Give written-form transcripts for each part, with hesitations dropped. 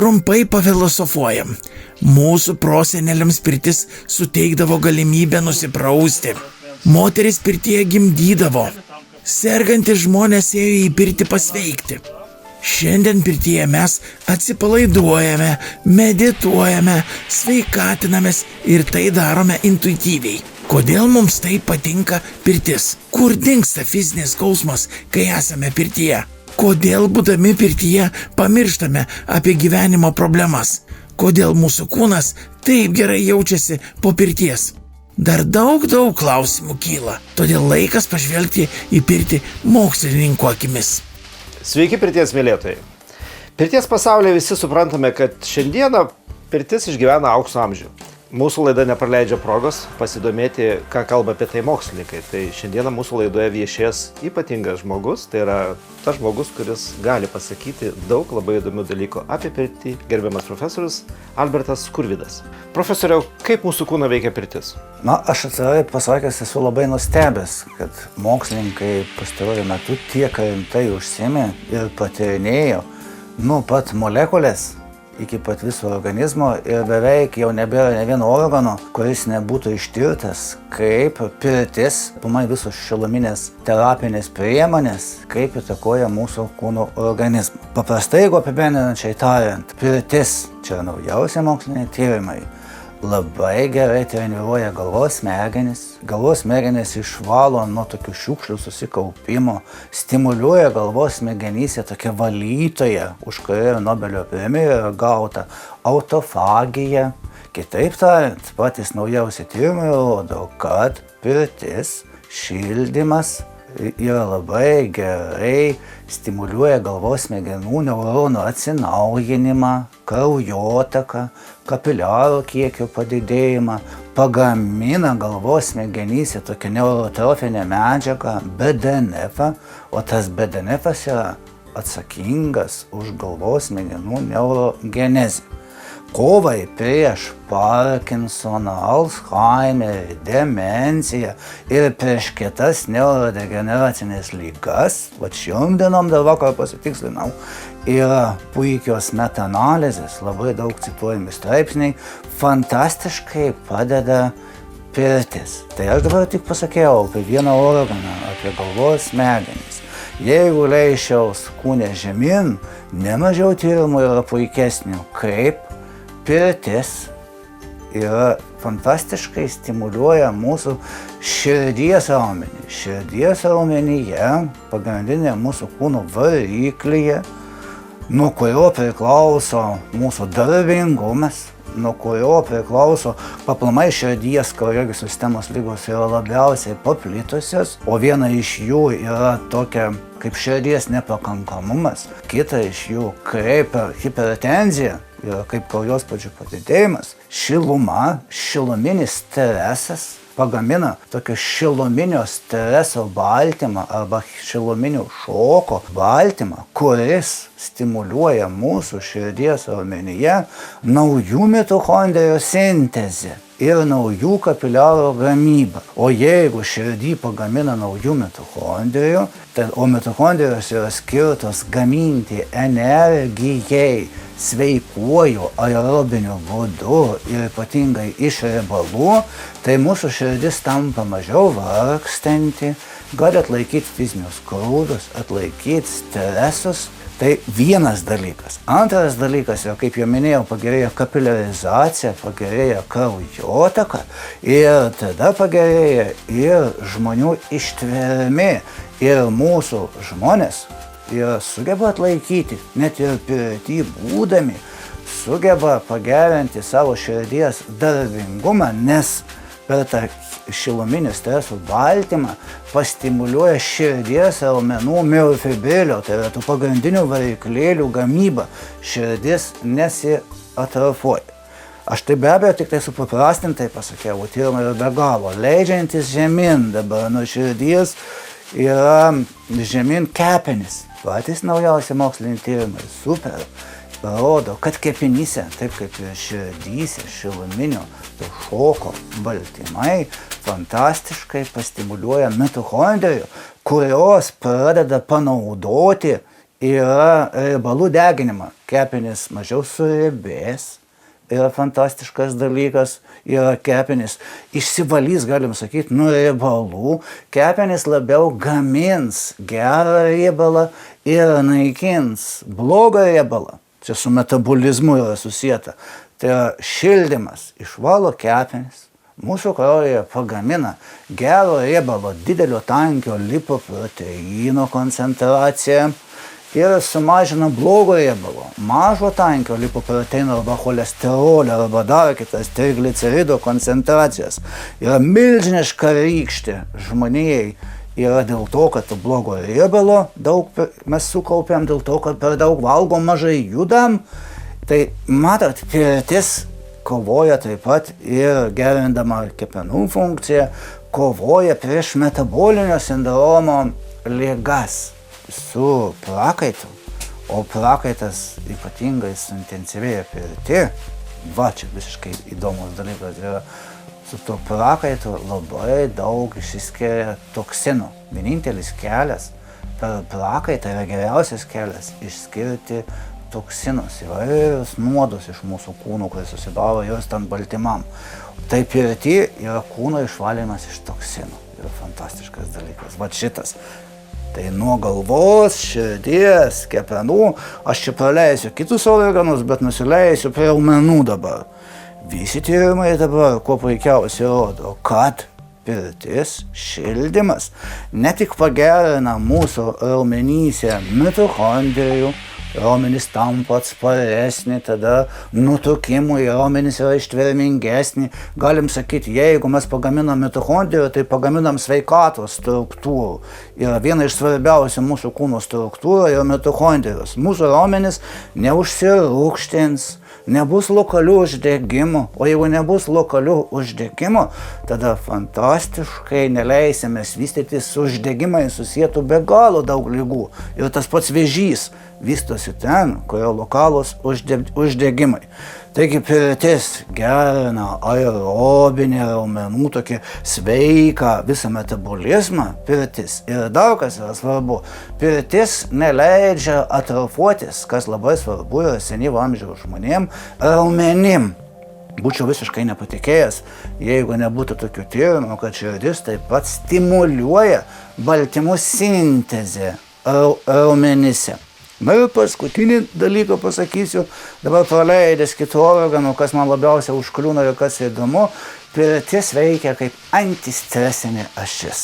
Trumpai pafilosofuojam. Mūsų proseneliams pirtis suteikdavo galimybę nusiprausti. Moteris pirtyje gimdydavo. Sergantys žmonės ėjo į pirtį pasveikti. Šiandien pirtyje mes atsipalaiduojame, medituojame, sveikatinamės ir tai darome intuityviai. Kodėl mums tai patinka pirtis? Kur dingsta fizinis skausmas, kai esame pirtyje? Kodėl būdami pirtyje pamirštame apie gyvenimo problemas? Kodėl mūsų kūnas taip gerai jaučiasi po pirties? Dar daug klausimų kyla, todėl laikas pažvelgti į pirtį mokslininko akimis. Sveiki pirties mylėtojai. Pirties pasaulyje visi suprantame, kad šiandieną pirtis išgyvena aukso amžių. Mūsų laida nepraleidžia progos pasidomėti, ką kalba apie tai mokslininkai. Tai šiandieną mūsų laidoje viešės ypatingas žmogus, tai yra tas žmogus, kuris gali pasakyti daug labai įdomių dalykų apie pirtį, gerbiamas profesorius Albertas Skurvydas. Profesoriau, kaip mūsų kūną veikia pirtis? Aš atvirai pasakęs esu labai nustebęs, kad mokslininkai pastaruoju metu tiek rimtai užsiėmė ir patyrinėjo nuo pat molekulės iki pat viso organizmo ir beveik jau nebėra ne vieno organo, kuris nebūtų ištirtas, kaip pirtis, aplamai visos šiluminės terapinės priemonės, kaip įtakoja mūsų kūno organizmą. Paprastai, jeigu apibendrinančiai tariant, pirtis, čia naujausi moksliniai tyrimai, labai gerai treniruoja galvos smegenis. Galvos smegenis išvalo nuo tokių šiukšlių susikaupimo, stimuliuoja galvos smegenyse tokia valytoja, už kurią Nobelio premija yra gauta, autofagija. Kitaip tariant, patys naujausi tyrimai rodo, kad pirtis, šildymas yra labai gerai stimuliuoja galvos smegenų neuronų atsinaujinimą, kraujotaką, kapiliarų kiekio padidėjimą, pagamina galvos smegenyse tokią neurotrofinę medžiagą BDNF, o tas BDNF yra atsakingas už galvos smegenų neurogenezę. Kovai prieš Parkinsoną, Alzheimerį, demenciją ir prieš kitas neurodegeneracinės ligas, šiom dienom dar vakar pasitikslinau, yra puikios metaanalizės, labai daug cituojami straipsniai, fantastiškai padeda pirtis. Tai aš dabar tik pasakiau apie vieną organą, apie galvos smegenis. Jeigu leisčiaus kūne žemyn, nemažiau tyrimų yra puikesnių, kaip pirtis yra fantastiškai stimuliuoja mūsų širdies raumenį. Širdies raumenyje, pagrindinė mūsų kūno variklyje, nuo kurio priklauso mūsų darbingumas, nuo kurio priklauso aplamai širdies kraujagyslių sistemos ligos yra labiausiai paplitusios, o viena iš jų yra tokia kaip širdies nepakankamumas, kita iš jų kaip hipertenzija, yra kaip kraujospūdžio padidėjimas, šiluma, šiluminis stresas pagamina tokio šiluminio streso baltymą arba šiluminio šoko baltymą, kuris stimuliuoja mūsų širdies raumenyje naujų mitochondrijų sintezę ir naujų kapiliarų gamybą. O jeigu širdį pagamina naujų mitochondrijų, o mitochondrijos yra skirtos gaminti energijai sveikuoju aerobiniu būdu ir ypatingai iš riebalų, tai mūsų širdis tampa mažiau vargstanti, gali atlaikyti fizinius krūvius, atlaikyti stresus. Tai vienas dalykas. Antras dalykas yra, kaip jau minėjau, pagerėja kapiliarizacija, pagerėja kraujotaka ir tada pagerėja ir žmonių ištvermė. Ir mūsų žmonės sugeba atlaikyti, net ir pirty būdami, sugeba pagerinti savo širdies darbingumą, nes per tą šiluminį streso baltymą pastimuliuoja širdies raumenų miofibrilio, tai yra tų pagrindinių variklėlių gamybą. Širdis nesiatrofuoja. Aš tai be abejo tik tai supaprastintai pasakiau, tyrimai yra be galo. Leidžiantis žemyn dabar nuo širdies yra žemyn kepenys. Patys naujausi moksliniai tyrimai, super, parodo, kad kepenyse, taip kaip ir širdyse, šiluminio šoko baltymai fantastiškai pastimuliuoja mitochondrijų, kurios pradeda panaudoti yra riebalų deginimą. Kepenys mažiau suriebės, yra fantastiškas dalykas, yra kepenys išsivalys, galim sakyti, nuo riebalų, kepenys labiau gamins gerą riebalą ir naikins blogą riebalą. Čia su metabolizmu yra susijęta. Tai yra šildymas, išvalo kepenis, mūsų kraujyje pagamina gero riebalo didelio tankio lipoproteino koncentraciją ir sumažina blogo riebalo, mažo tankio lipoproteino arba cholesterolio arba dar kitas triglicerido koncentracijas. Yra milžiniška rykštė žmonijai. Yra dėl to, kad blogo riebalo daug mes sukaupėm, dėl to, kad per daug valgom, mažai judam. Tai matot, pirtis kovoja taip pat ir gerindama kepenų funkciją, kovoja prieš metabolinio sindromo ligas su prakaitu. O prakaitas ypatingai suintensyvėja pirti. Va, čia visiškai įdomus dalykas yra. Su to prakaitu labai daug išsiskiria toksinų. Vienintelis kelias per prakaitą yra geriausias kelias išskirti toksinus, įvairius nuodus iš mūsų kūnų, kurie susidaro juostant baltymam. Tai pirty yra kūno išvalymas iš toksinų. Yra fantastiškas dalykas. Va šitas. Tai nuo galvos, širdies, kepenų, aš čia praleisiu kitus organus, bet nusileisiu prie raumenų dabar. Visi tyrimai dabar kuo puikiausiai rodo, kad pirtis, šildymas ne tik pagerina mūsų raumenyse mitochondrijų, raumenys tampa atsparesni, tada nutukimui raumenys yra ištvermingesni. Galim sakyti, jeigu mes pagaminam mitochondrijų, tai pagaminam sveikatos struktūrų. Yra viena iš svarbiausių mūsų kūno struktūrų yra mitochondrijos. Mūsų raumenys neužsirūgštins, nebus lokalių uždegimų, o jeigu nebus lokalių uždegimų, tada fantastiškai neleisime vystytis su uždegimai susietų be galo daug ligų. Ir tas pats vėžys vystosi ten, kur yra lokalūs uždegimai. Taigi pirtis gerina aerobinį raumenų tokį sveiką visą metabolizmą pirtis. Ir dar kas yra svarbu, pirtis neleidžia atrofuotis, kas labai svarbu yra senyvo amžiaus žmonėm, raumenim. Būčiau visiškai nepatikėjęs, jeigu nebūtų tokių tyrimų, kad širdis taip pat stimuliuoja baltymų sintezę raumenyse. Na ir paskutinį dalyką pasakysiu, dabar praleidęs kitų organų, kas man labiausiai užkliūna ir kas įdomu, pirtis veikia kaip antistresinė ašis.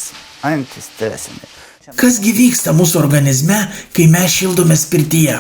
Antistresinė. Kasgi vyksta mūsų organizme, kai mes šildomės pirtyje?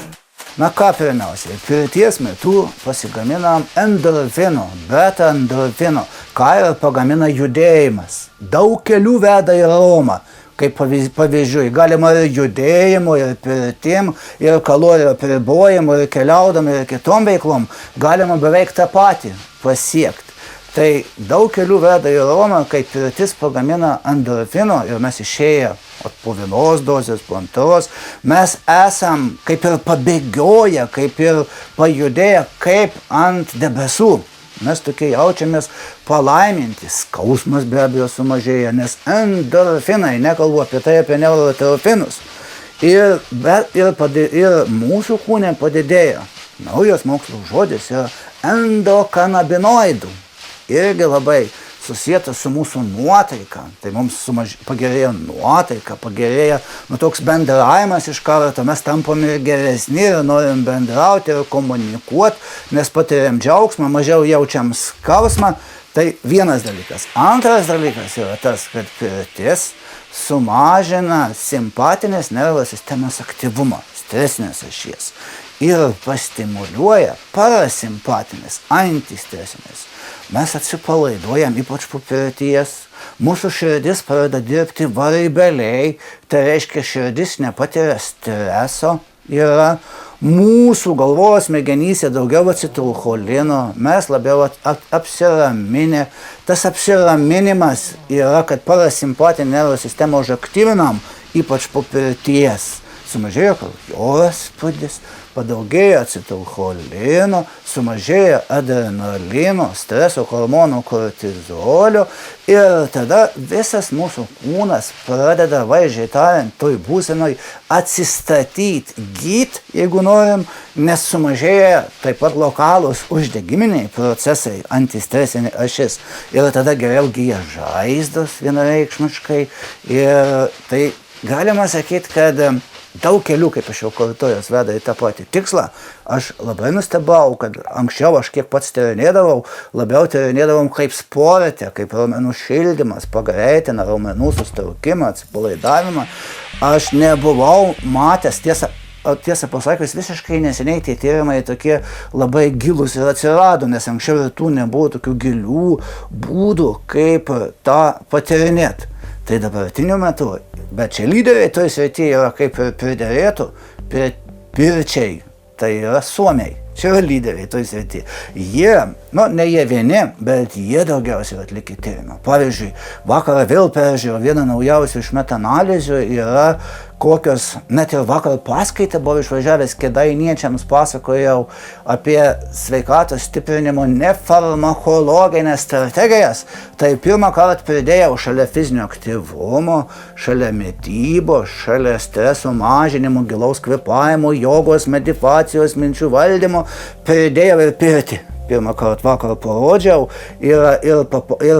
Na ką pirmiausiai, pirties metu pasigaminam endorfino, beta endorfino, ką ir pagamina judėjimas. Daug kelių veda į Romą. Kaip pavyzdžiui, galima ir judėjimu, ir pirtim, ir kalorijų apribojimu, ir keliaudami, ir kitom veiklom, galima beveik tą patį pasiekti. Tai daug kelių veda į Romą, kai pirtis pagamina endorfino ir mes išėję po vienos dozės, po antros, mes esam kaip ir pabėgioję, kaip ir pajudėję, kaip ant debesų. Mes tokie jaučiamės palaiminti, skausmas be abejo sumažėja, nes endorfinai, nekalbu apie tai, apie neurotrofinus, ir mūsų kūne padidėja. Naujas mokslo žodis yra endokanabinoidų, irgi labai susijęta su mūsų nuotaika. Tai mums pagerėja nuotaika, pagerėja toks bendravimas iš karto, mes tampame geresni ir norim bendrauti ir komunikuoti, nes patiriam džiaugsmą, mažiau jaučiam skausmą. Tai vienas dalykas. Antras dalykas yra tas, kad pirtis sumažina simpatinės nervų sistemos aktyvumą, stresinės ašies, ir pastimuliuoja parasimpatinės, antistresinės. Mes atsipalaiduojam, ypač po pirties. Mūsų širdis pradeda dirbti variabeliai, tai reiškia, širdis nepatiria streso. Yra mūsų galvos smegenyse daugiau acetilcholino, mes labiau apsiraminę. Tas apsiraminimas yra, kad parasimpatinę nervų sistemą užaktyvinam, ypač po pirties. sumažėja kraujospūdis, padaugėja acetilcholino, sumažėja adrenalino, streso hormonų, kortizolio ir tada visas mūsų kūnas pradeda, vaizdžiai tariant, toj būsenoj atsistatyti, gyt, jeigu norim, nes sumažėja taip pat lokalūs uždegiminiai procesai, antistresinė ašis ir tada geriau gyja žaizdos vienareikšmiškai ir tai galima sakyti, kad daug kelių, kaip aš jau kartojos, veda į tą patį tikslą. Aš labai nustebau, kad anksčiau aš kiek pats tyrinėdavau, labiau tyrinėdavom kaip sporte, kaip raumenų šildymas, pagreitina raumenų sustraukimą, atsipalaidavimą. Aš nebuvau matęs, tiesą pasakius, visiškai neseniai tie tyrimai tokie labai gilūs ir atsirado, nes anksčiau ir tų nebuvo tokių gilių būdų, kaip tą patyrinėti. Tai dabartiniu metu, bet čia lyderiai toj srityje yra kaip ir priderėtų, pirčiai, tai yra suomiai, čia yra lyderiai toj srityje. Jie, ne jie vieni, bet jie daugiausiai atlikė tyrimą. Pavyzdžiui, vakarą vėl peržiūrėjau vieną naujausių iš metaanalizių, yra kokios, net ir vakar paskaitą buvau išvažiavęs kėdainiečiams, pasakojau apie sveikatos stiprinimo nefarmakologinės strategijas. Tai pirmą kartą pridėjau šalia fizinio aktyvumo, šalia mitybos, šalia streso mažinimo, gilaus kvėpavimo, jogos, meditacijos, minčių valdymo, pridėjau ir pirtį. Pirmą kartą vakar parodžiau ir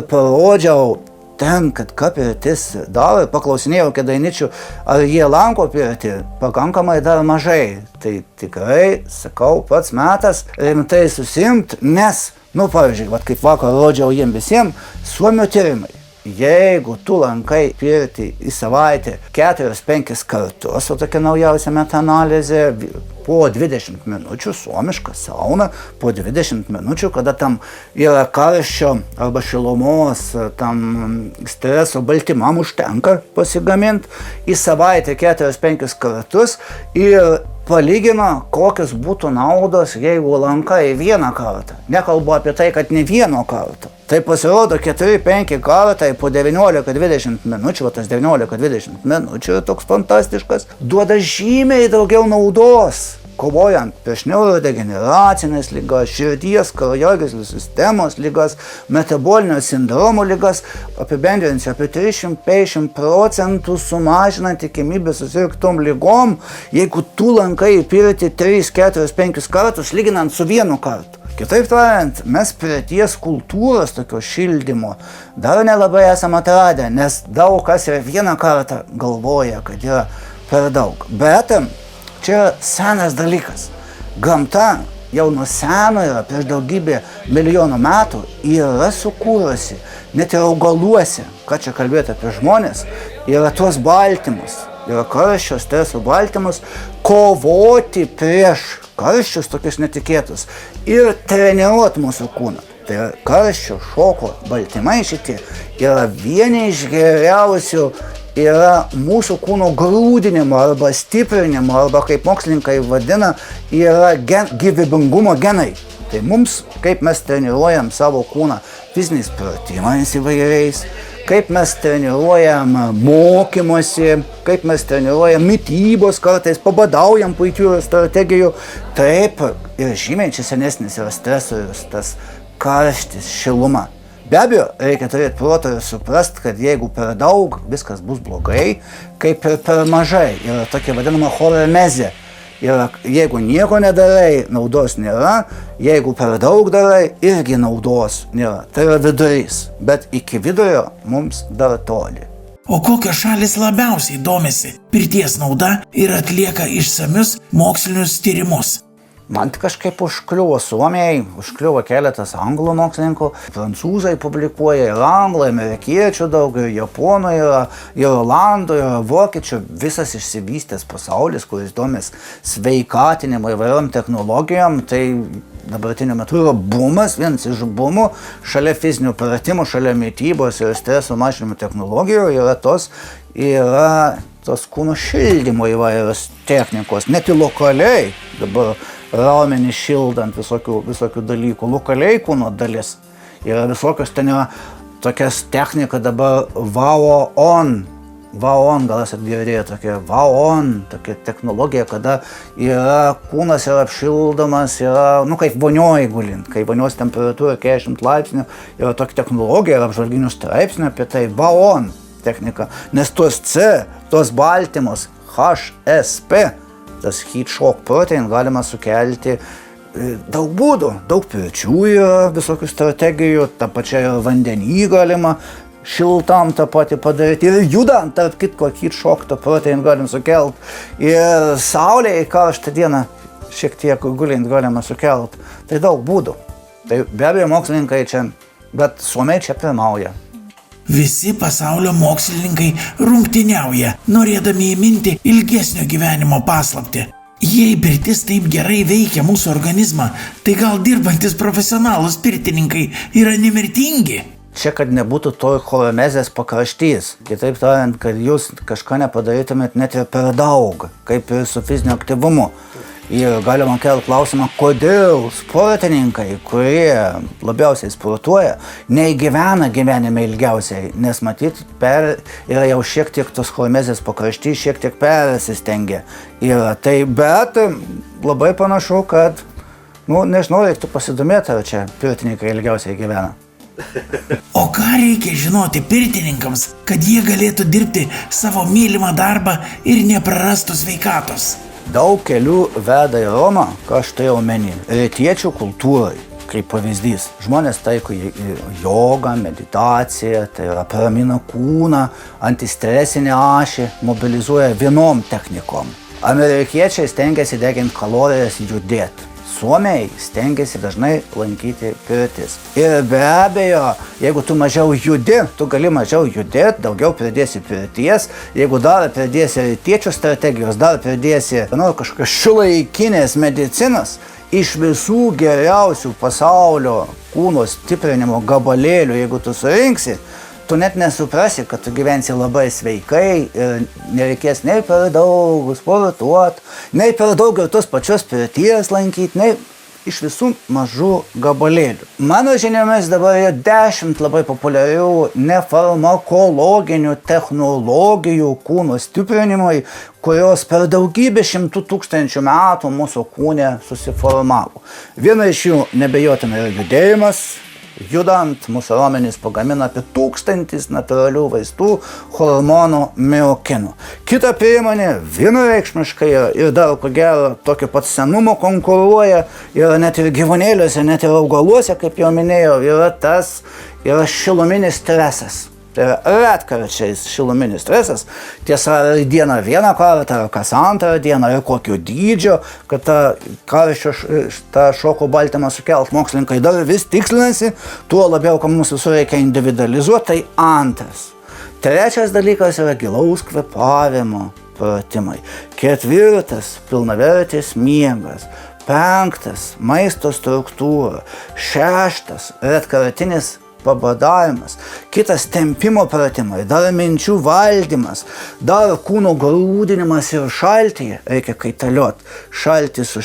parodžiau ten, kad ką pirtis daro, ir paklausinėjau kėdainičių, ar jie lanko pirtį, pakankamai dar mažai. Tai tikrai, sakau, pats metas rimtai susiimti, nes, pavyzdžiui, kaip vakar rodžiau jiem visiems, suomių tyrimai. Jeigu tu lankai pirtį į savaitę 4-5 kartus, o tokia naujausia metaanalizė, po 20 minučių, suomiška sauna, po 20 minučių, kada tam yra karščio arba šilumos, tam streso baltymam užtenka pasigaminti į savaitę 4-5 kartus ir palygina, kokios būtų naudos, jeigu lankai vieną kartą. Nekalbu apie tai, kad ne vieno karto. Tai pasirodo 4-5 kartai po 19-20 minučių, tas 19-20 minučių toks fantastiškas, duoda žymiai daugiau naudos, kovojant prieš neurodegeneracinės ligas, širdies, kraujagyslių sistemos ligas, metabolinio sindromo ligas, apibendrinsiu apie 350% sumažinant tikimybę susirgtom ligom, jeigu tu lankai pirtį 3-4-5 kartus, lyginant su vienu kartu. Kitaip tariant, mes pirties kultūros tokio šildymo dar nelabai esame atradę, nes daug kas yra vieną kartą galvoja, kad yra per daug. Bet čia senas dalykas. Gamta jau nuo seno yra, prieš daugybę milijonų metų, yra sukūrusi, net ir augaluose, ką čia kalbėti apie žmonės, yra tuos baltymus, yra karščio, streso baltymus, kovoti prieš karščius tokius netikėtus ir treniruoti mūsų kūną. Tai yra karščio, šoko baltymai šitie yra vieni iš geriausių, yra mūsų kūno grūdinimo arba stiprinimo, arba kaip mokslininkai vadina, yra gyvybingumo genai. Tai mums, kaip mes treniruojam savo kūną fiziniais pratimais įvairiais, kaip mes treniruojam mokymosi, kaip mes treniruojam mitybos kartais, pabadaujam puikių strategijų. Taip ir žymiai čia senesnis yra stresorius, tas karštis, šiluma. Be abejo, reikia turėti protą ir suprasti, kad jeigu per daug, viskas bus blogai, kaip ir per mažai. Yra tokia vadinama hormezė. Jeigu nieko nedarai, naudos nėra, jeigu per daug darai, irgi naudos nėra. Tai yra vidurys, bet iki vidurio mums dar toli. O kokios šalis labiausiai domisi pirties nauda ir atlieka išsamius mokslinius tyrimus? Man kažkaip užkliuvo suomiai, užkliuvo keletas anglų mokslininkų, prancūzai publikuoja, ir anglai, amerikiečių daug, ir japonų yra, ir olandų, ir vokiečių, visas išsivystęs pasaulis, kuris domės sveikatinimo įvairiom technologijom, tai dabartiniu metu yra bumas, vienas iš bumų, šalia fizinių pratimų, šalia mitybos ir streso mažinimo technologijų yra tos kūno šildymo įvairios technikos, net ir lokaliai dabar raumenį šildant visokių dalykų, lokaliai kūno dalis yra visokios, ten yra tokias technika dabar VAO-ON Vaon, gal esat girdėję tokia Vaon, tokia technologija, kada yra kūnas yra apšildomas, yra, kaip vonioj gulint, kai vonios temperatūra 40 laipsnių, yra tokia technologija, yra apžvalginių straipsnių apie tai Vaon technika, nes tos tos baltymus, HSP, tas heat shock protein galima sukelti daug būdų, daug pirčių yra visokių strategijų, ta pačia vandenį galima šiltam tą patį padaryti ir judant, tarp kitko, heat shock to protein galim sukelt ir saulėje karštą dieną šiek tiek gulint galima sukelt, tai daug būdų. Tai be abejo mokslininkai čia, bet suomiai čia pirmauja. Visi pasaulio mokslininkai rungtyniauja, norėdami įminti ilgesnio gyvenimo paslaptį. Jei pirtis taip gerai veikia mūsų organizmą, tai gal dirbantis profesionalūs pirtininkai yra nemirtingi? Čia, kad nebūtų to horomezės pakraštys. Kitaip tariant, kad jūs kažką nepadarytumėt net ir per daug, kaip ir su fiziniu aktyvumu. Ir galima kelti klausimą, kodėl sportininkai, kurie labiausiai sportuoja, neįgyvena gyvenime ilgiausiai, nes matyt, yra jau šiek tiek tos horomezės pakraštys, šiek tiek persistengia. Ir tai, bet labai panašu, kad, nežinau, reiktų pasidomėti, ar čia pirtininkai ilgiausiai gyvena. O ką reikia žinoti pirtininkams, kad jie galėtų dirbti savo mylimą darbą ir neprarastų sveikatos? Daug kelių veda į Romą, ką aš turėjau omeny, rytiečių kultūrai, kaip pavyzdys. Žmonės taiko jogą, meditaciją, tai yra paramina kūną, antistresinę ašį, mobilizuoja vienom technikom. Amerikiečiai stengiasi deginti kalorijas judėti. Suomiai stengiasi dažnai lankyti pirtis. Ir be abejo, jeigu tu mažiau judi, tu gali mažiau judėti, daugiau pridėsi pirties. Jeigu dar pridėsi rytiečių strategijos, dar pridėsi kažkokios šiuolaikinės medicinos, iš visų geriausių pasaulio kūno stiprinimo gabalėlių, jeigu tu surinksi, tu net nesuprasi, kad tu gyvensi labai sveikai ir nereikės nei per daug sportuoti, nei per daug ir tos pačios pirties lankyti, nei iš visų mažų gabalėlių. Mano žiniomis dabar yra 10 labai populiarių nefarmakologinių technologijų kūno stiprinimui, kurios per daugybę 100 000 metų mūsų kūne susiformavo. Viena iš jų nebejotinai yra judėjimas. Judant, mūsų raumenys pagamina apie 1000 natūralių vaistų hormonų miokinų. Kita priemonė vienareikšmiškai ir dar ko gero tokio pat senumo konkuruoja ir net ir gyvūnėliuose, net ir augaluose, kaip jau minėjau, yra šiluminis stresas. Tai yra retkarčiais šiluminis stresas. Tiesa, ar dieną vieną kartą, ar kas antrą dieną, ir kokio dydžio, kad tą šoko baltymą sukelt mokslininkai dar vis tikslinasi, tuo labiau, kad mums visur reikia individualizuoti, tai antras. Trečias dalykas yra gilaus kvėpavimo pratimai. Ketvirtas – pilnavertis miegas. 5. Maisto struktūra. 6. Retkartinis pabadavimas, kitas tempimo pratimai, dar minčių valdymas, dar kūno grūdinimas ir šaltyje, reikia kaitalioti, šaltį su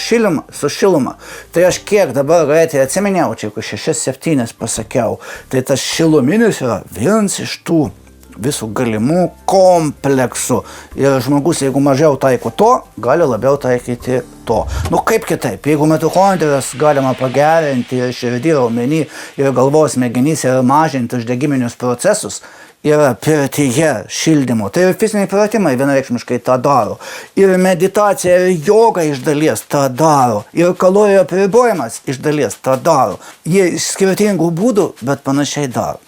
šiluma. Tai aš kiek dabar greitai atsiminiau, čia 6-7 pasakiau, tai tas šiluminis yra vienas iš tų visų galimų kompleksų. Ir žmogus, jeigu mažiau taiko to, gali labiau taikyti to. Kaip kitaip, jeigu mitochondrijas galima pagerinti ir širdį, raumenį ir galvos smegenys ir mažinti uždegiminius procesus, yra pirtyje šildymo. Tai ir fiziniai pratimai vienareikšmiškai tą daro. Ir meditacija ir joga iš dalies tą daro. Ir kalorijų apribojimas iš dalies tą daro. Jie iš skirtingų būdų, bet panašiai daro.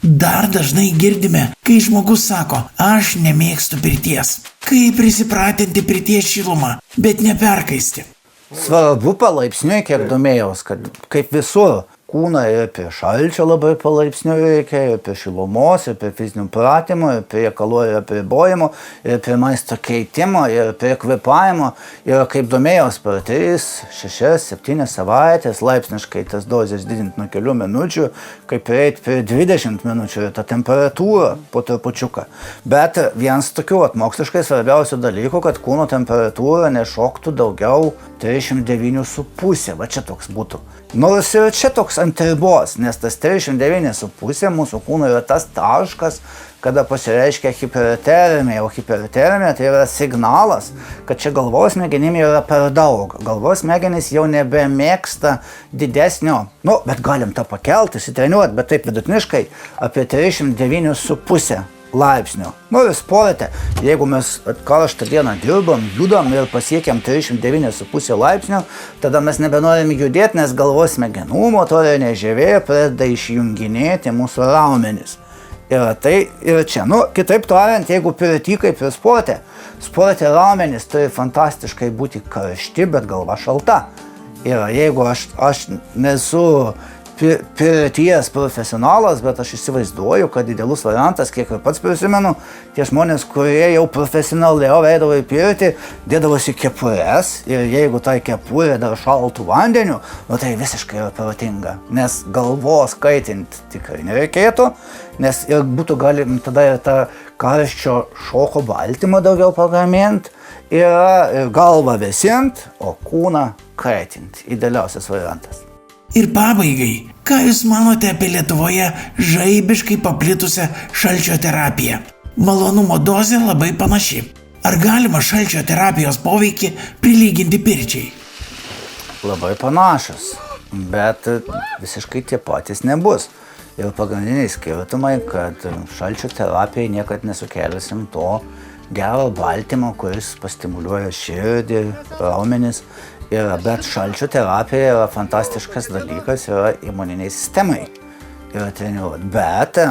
Dar dažnai girdime, kai žmogus sako, aš nemėgstu pirties. Kaip prisipratinti pirties šilumą, bet neperkaisti. Svarbu palaipsniui, kiek domėjaus, kad kaip visur, kūną ir prie šalčio labai palaipsniui reikia, ir prie šilumos, ir prie fizinių pratimų, ir prie kalorijų apribojimo, ir prie maisto keitimo, ir prie kvėpavimo. Ir kaip domėjaus per 3, 6, 7 savaitės, laipsniškai tas dozes didinti nuo kelių minučių, kaip prieiti prie 20 minučių ir tą temperatūrą po trupučiuką. Bet vienas tokių moksliškai svarbiausių dalykų, kad kūno temperatūra nešoktų daugiau 39,5, va čia toks būtų. Nors ir čia toks toks ant ribos, nes tas 39,5 mūsų kūno yra tas taškas, kada pasireiškia hipertermija, o hipertermija tai yra signalas, kad čia galvos smegenim yra per daug. Galvos smegenys jau nebemėgsta didesnio, bet galim tą pakelti, įsitreniuoti, bet taip vidutiniškai apie 39,5 laipsnių. Ir sporte, jeigu mes karštą dieną dirbam, judam ir pasiekiam 39,5 laipsnių, tada mes nebenorim judėti, nes galvos smegenų motorinė žievė pradeda išjunginėti mūsų raumenis. Ir čia, kitaip tariant, jeigu pirty kaip ir sporte raumenis turi fantastiškai būti karšti, bet galva šalta. Ir jeigu aš nesu pirties profesionalas, bet aš įsivaizduoju, kad idealus variantas, kiek ir pats prisimenu, tie žmonės, kurie jau profesionaliau eidavo į pirtį, dėdavosi kepures ir jeigu tai kepurė dar šaltų vandeniu, tai visiškai yra protinga, nes galvos kaitinti tikrai nereikėtų, nes ir būtų galim tada ir tą karščio šoko baltymą daugiau pagaminti ir galvą vėsint, o kūną kaitinti. Idealiausias variantas. Ir pabaigai, ką Jūs manote apie Lietuvoje žaibiškai paplitusią šalčio terapiją? Malonumo dozė labai panaši. Ar galima šalčio terapijos poveikį prilyginti pirčiai? Labai panašus, bet visiškai tie patys nebus. Ir pagrindiniai skirtumai, kad šalčio terapijai niekad nesukelsim to gero baltymo, kuris pastimuliuoja širdį, raumenis. Bet šalčio terapija yra fantastiškas dalykas, yra imuniniai sistemai yra treniruoti.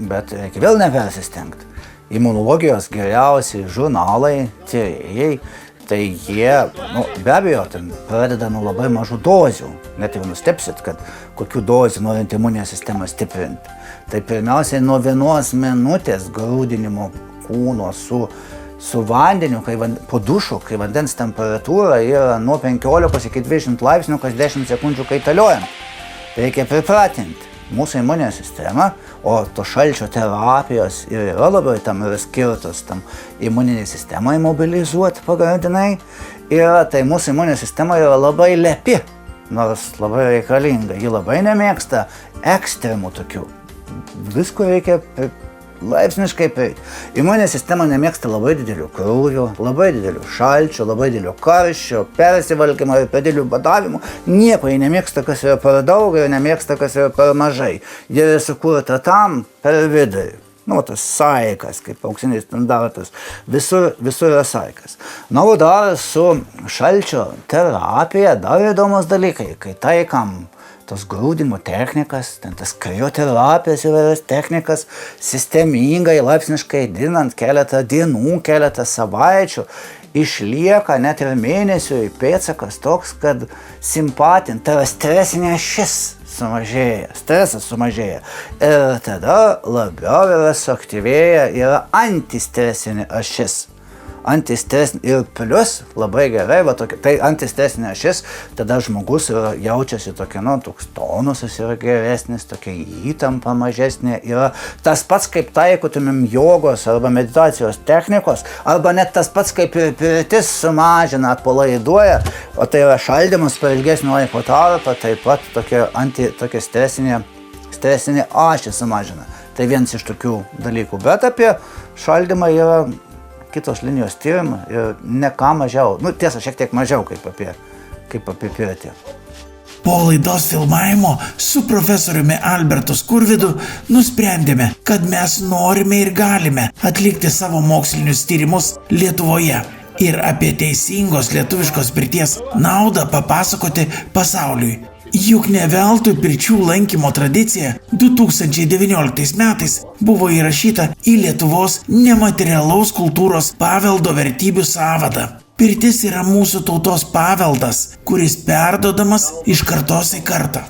Bet reikia vėl nepersistengti. Imunologijos geriausi žurnalai, tyrėjai, tai jie, be abejo, pradeda nuo labai mažų dozių. Net jau nustepsit, kad kokių dozių norint imuninę sistemą stiprinti. Tai pirmiausiai nuo 1 minutės grūdinimo kūno su vandeniu, po dušu, kai vandens temperatūra yra nuo 15 iki 20 laipsnių, kas 10 sekundžių kaitaliojant. Tai reikia pripratinti mūsų imuninę sistemą, o to šalčio terapijos ir yra labai tam yra skirtos tam imuninį sistemą mobilizuoti pagrindinai. Ir tai mūsų imuninė sistema yra labai lepi, nors labai reikalinga. Ji labai nemėgsta ekstremų tokių. Visko reikia laipsniškai prieiti. Imuninė sistema nemėgsta labai didelių krūvių, labai didelių šalčių, labai didelių karščio, persivalgymo ir per didelių badavimų. Nieko jie nemėgsta, kas yra per daug, ir nemėgsta, kas yra per mažai. Jie yra sukurta tam per vidurį. Tas saikas, kaip auksinis standartas. Visur yra saikas. O dar su šalčio terapija dar įdomus dalykai, kai taikam tos grūdimo technikas, tas krioterapijos įvairias technikas, sistemingai, laipsniškai dinant keletą dienų, keletą savaičių, išlieka net ir mėnesiui pėdsakas toks, kad simpatint, tai yra stresinė ašis sumažėja, stresas sumažėja. Ir tada labiau yra suaktyvėja, yra antistresinė ašis. Antistresinė ir plius labai gerai, tai antistresinė ašis, tada žmogus jaučiasi tokia, toks tonusas yra geresnis, tokia įtampa mažesnė yra. Tas pats, kaip taikotumėm jogos arba meditacijos technikos, arba net tas pats, kaip ir pirtis sumažina, atpalaiduoja, o tai yra šaldymas per ilgesnį laiko tarpą, taip pat tokia stresinė ašį sumažina. Tai vienas iš tokių dalykų, bet apie šaldymą yra kitos linijos tyrimą ir ne ką mažiau, tiesa, šiek tiek mažiau kaip apie pirtį. Po laidos filmavimo su profesoriumi Albertu Skurvydu nusprendėme, kad mes norime ir galime atlikti savo mokslinius tyrimus Lietuvoje ir apie teisingos lietuviškos pirties naudą papasakoti pasauliui. Juk ne veltui pirčių lankymo tradicija 2019 metais buvo įrašyta į Lietuvos nematerialaus kultūros paveldo vertybių sąvadą. Pirtis yra mūsų tautos paveldas, kuris perduodamas iš kartos į kartą.